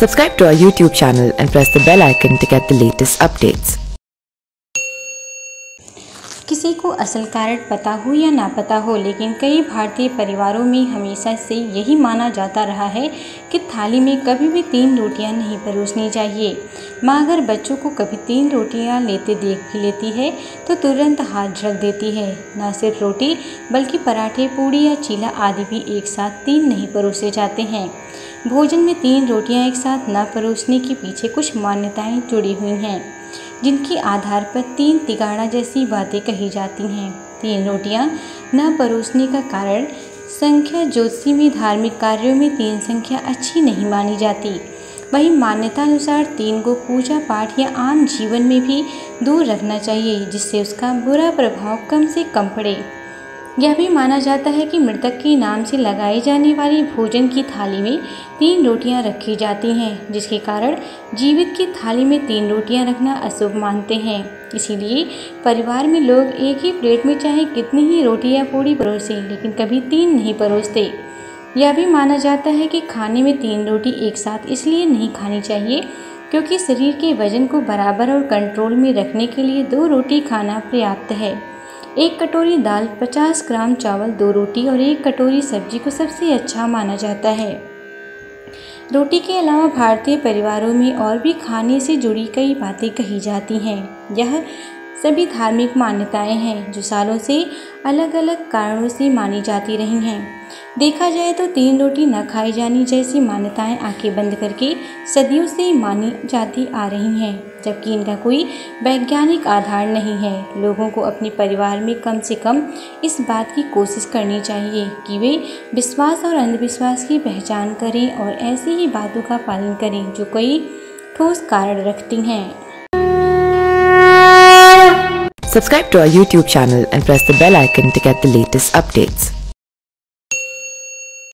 Subscribe to our YouTube channel and press the bell icon to get the latest updates. किसी को असल कारण पता हो या ना पता हो, लेकिन कई भारतीय परिवारों में हमेशा से यही माना जाता रहा है कि थाली में कभी भी 3 रोटियां नहीं परोसनी चाहिए। माँ अगर बच्चों को कभी 3 रोटियां लेते देख भी लेती है तो तुरंत हाथ झड़क देती है। न सिर्फ रोटी बल्कि पराठे, पूड़ी या चीला आदि भी एक साथ 3 नहीं परोसे जाते हैं। भोजन में 3 रोटियां एक साथ न परोसने के पीछे कुछ मान्यताएं जुड़ी हुई हैं, जिनके आधार पर 3 तिगाड़ा जैसी बातें कही जाती हैं। 3 रोटियां न परोसने का कारण संख्या ज्योतिषी में धार्मिक कार्यों में 3 संख्या अच्छी नहीं मानी जाती। वहीं मान्यता अनुसार 3 को पूजा पाठ या आम जीवन में भी दूर रखना चाहिए, जिससे उसका बुरा प्रभाव कम से कम पड़े। यह भी माना जाता है कि मृतक के नाम से लगाई जाने वाली भोजन की थाली में 3 रोटियां रखी जाती हैं, जिसके कारण जीवित की थाली में 3 रोटियां रखना अशुभ मानते हैं। इसीलिए परिवार में लोग एक ही प्लेट में चाहे कितनी ही रोटी या पूड़ी परोसें, लेकिन कभी 3 नहीं परोसते। यह भी माना जाता है कि खाने में 3 रोटी एक साथ इसलिए नहीं खानी चाहिए क्योंकि शरीर के वजन को बराबर और कंट्रोल में रखने के लिए 2 रोटी खाना पर्याप्त है। 1 कटोरी दाल, 50 ग्राम चावल, 2 रोटी और 1 कटोरी सब्जी को सबसे अच्छा माना जाता है। रोटी के अलावा भारतीय परिवारों में और भी खाने से जुड़ी कई बातें कही जाती हैं। यह सभी धार्मिक मान्यताएं हैं जो सालों से अलग अलग कारणों से मानी जाती रही हैं। देखा जाए तो 3 रोटी न खाई जानी जैसी मान्यताएं आंखें बंद करके सदियों से मानी जाती आ रही हैं, जबकि इनका कोई वैज्ञानिक आधार नहीं है। लोगों को अपने परिवार में कम से कम इस बात की कोशिश करनी चाहिए कि वे विश्वास और अंधविश्वास की पहचान करें और ऐसी ही बातों का पालन करें जो कोई ठोस कारण रखती हैं। Subscribe to our YouTube channel and press the bell icon to get the latest updates.